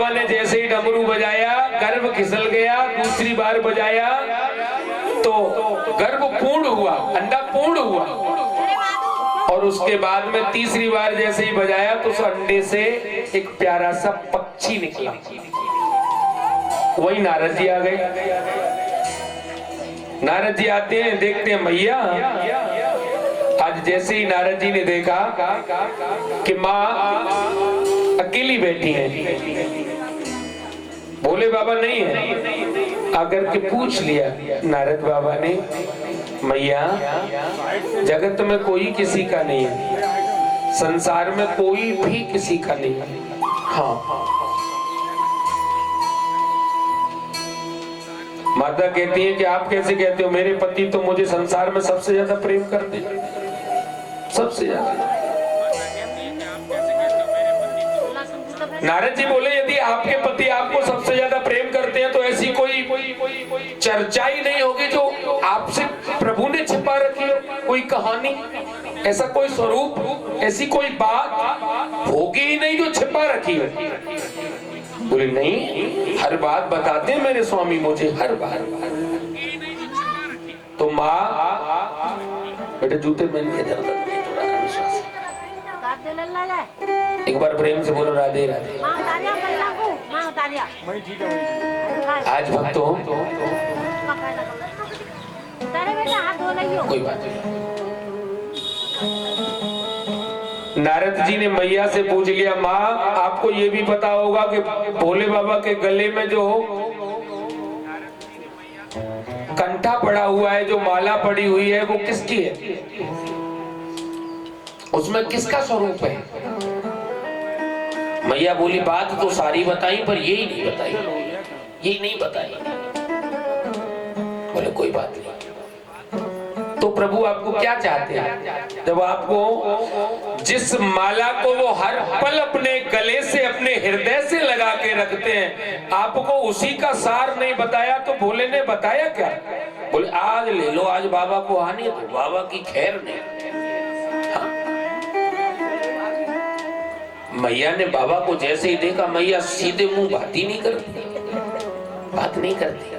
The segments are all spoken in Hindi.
बाबा ने जैसे ही डमरू बजाया गर्भ खिसल गया, दूसरी बार बजाया तो गर्भ पूर्ण हुआ, अंडा पूर्ण हुआ। और उसके बाद में तीसरी बार जैसे ही बजाया तो उस अंडे से एक प्यारा सा पक्षी निकला। वही नारद जी आ गए। नारद जी आते हैं, देखते हैं मैया। आज जैसे ही नारद जी ने देखा कि माँ अकेली बैठी है, भोले बाबा नहीं है, आकर के पूछ लिया नारद बाबा ने, मैया जगत में कोई किसी का नहीं है, संसार में कोई भी किसी का नहीं है। हाँ, माता कहती है कि आप कैसे कहते हो, मेरे पति तो मुझे संसार में सबसे ज्यादा प्रेम करते हैं, सबसे ज्यादा। नारद जी बोले यदि आपके पति आपको सबसे ज्यादा प्रेम करते हैं तो ऐसी कोई चर्चा ही नहीं होगी जो आपसे प्रभु ने छिपा रखी हो, कोई कहानी, ऐसा कोई स्वरूप, ऐसी कोई बात होगी ही नहीं जो छिपा रखी हो। बोले नहीं, हर बात बताते हैं मेरे स्वामी मुझे, हर बार। तो माँ बेटे जूते पहन के इधर एक बार प्रेम से बोलो राधे राधे। आज भक्तों कोई बात नहीं। नारद जी ने मैया से पूछ लिया, माँ आपको ये भी पता होगा कि भोले बाबा के गले में जो कंठा पड़ा हुआ है, जो माला पड़ी हुई है, वो किसकी है? उसमें किसका स्वरूप है? मैया बोली बात तो सारी बताई पर यही नहीं बताई, यही नहीं बताई। बोले कोई बात नहीं। तो प्रभु आपको क्या चाहते हैं? जब आपको जिस माला को वो हर पल अपने गले से, अपने हृदय से लगा के रखते हैं, आपको उसी का सार नहीं बताया तो भोले ने बताया क्या? बोले आज ले लो, आज बाबा को आनी है तो बाबा की खैर नहीं। हाँ? मैया ने बाबा को जैसे ही देखा, मैया सीधे मुंह बात ही नहीं करती, बात नहीं करती।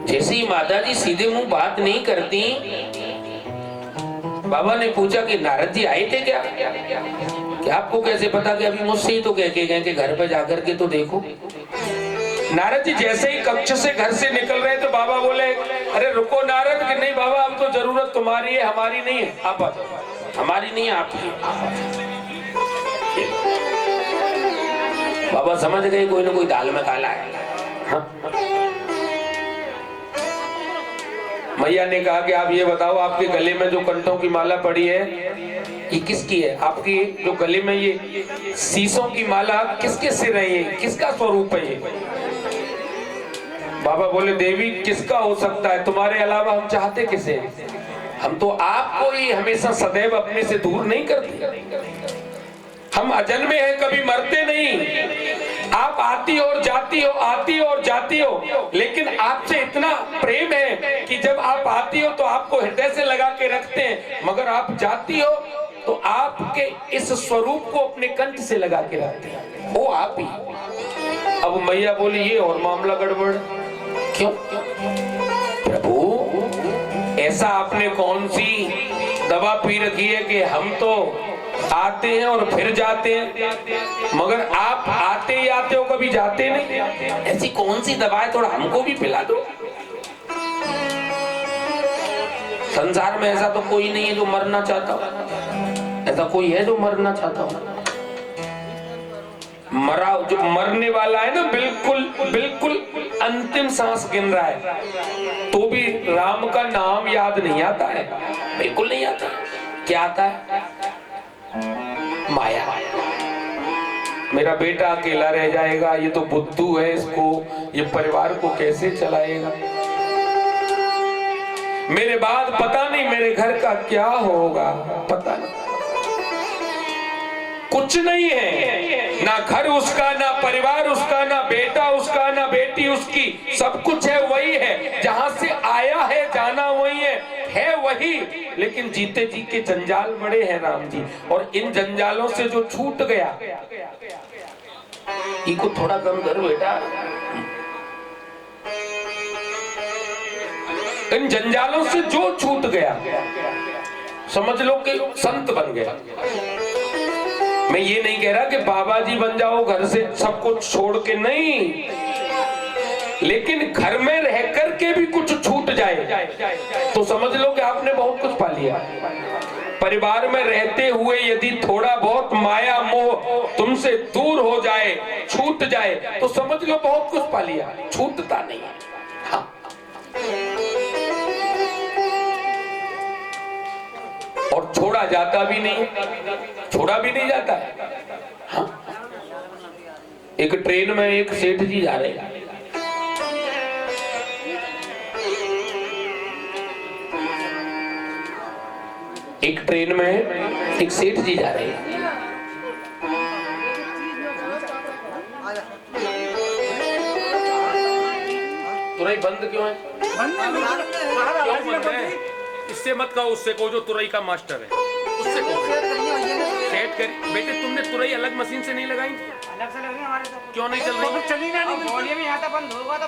जैसे ही माता जी सीधे मुंह बात नहीं करती, बाबा ने पूछा कि नारद जी आए थे क्या? क्या आपको कैसे पता? कि अभी मुझसे ही तो कह के गए कि घर पे जाकर के तो देखो। नारद जी जैसे ही कक्ष से घर से निकल रहे तो बाबा बोले, अरे रुको नारद। कि नहीं बाबा, अब तो जरूरत तुम्हारी है, हमारी नहीं है, आप आ जाओ। हमारी नहीं है, आपकी। बाबा समझ गए कोई ना कोई दाल में काला है। हाँ? मैया ने कहा कि आप ये बताओ, आपके गले में जो कंठों की माला पड़ी है ये किसकी है? आपकी जो गले में ये शीशों की माला किसके सिर है? ये किसका स्वरूप है? ये बाबा बोले देवी किसका हो सकता है, तुम्हारे अलावा हम चाहते किसे? हम तो आपको ही हमेशा सदैव अपने से दूर नहीं करते। हम अजन्मे हैं, कभी मरते नहीं। आप आती और जाती हो, आती और जाती हो, लेकिन आपसे इतना प्रेम है कि जब आप आती हो तो आपको हृदय से लगा के रखते हैं, मगर आप जाती हो तो आपके इस स्वरूप को अपने कंठ से लगा के रखते हैं, वो आप ही। अब मैया बोली ये और मामला गड़बड़। क्यों? प्रभु ऐसा आपने कौन सी दवा पी रखी है कि हम तो आते हैं और फिर जाते हैं, मगर आप आते ही आते हो, कभी जाते नहीं? ऐसी कौन सी दवा है, थोड़ा हमको भी पिला दो। संसार में ऐसा तो कोई नहीं है जो मरना चाहता हो। ऐसा कोई है जो मरना चाहता हो? मरा जो मरने वाला है ना, बिल्कुल बिल्कुल अंतिम सांस गिन रहा है तो भी राम का नाम याद नहीं आता है, बिल्कुल नहीं आता। क्या आता है? माया। मेरा बेटा अकेला रह जाएगा, ये तो बुद्धू है, इसको ये परिवार को कैसे चलाएगा, मेरे बाद पता नहीं मेरे घर का क्या होगा, पता नहीं। कुछ नहीं है, ना घर उसका, ना परिवार उसका, ना बेटा उसका, ना बेटी उसकी, सब कुछ है वही है, जहां से आया है जाना वही है वही, लेकिन जीते जी के जंजाल बड़े हैं राम जी, और इन जंजालों से जो छूट गया, इको थोड़ा कम करो बेटा, इन जंजालों से जो छूट गया समझ लो कि संत बन गया। मैं ये नहीं कह रहा कि बाबा जी बन जाओ घर से सब कुछ छोड़ के, नहीं, लेकिन घर में रह करके भी कुछ छूट जाए तो समझ लो कि आपने बहुत कुछ पा लिया। परिवार में रहते हुए यदि थोड़ा बहुत माया मोह तुमसे दूर हो जाए, छूट जाए, तो समझ लो बहुत कुछ पा लिया। छूटता नहीं। हाँ। और छोड़ा जाता भी नहीं, छोड़ा भी नहीं जाता। हाँ। एक ट्रेन में एक सेठ जी जा रहे हैं, एक ट्रेन में एक सेठ जी जा रहे हैं, तुरई बंद क्यों है? क्यों बंद है? इससे मत कहो, उससे कहो जो तुरई का मास्टर है, उससे कहो सेट कर। बेटे तुमने तुरई अलग मशीन से नहीं लगाई? अलग से लगी हमारे तो। क्यों नहीं चल रही? चली ना, नहीं, बंद होगा तो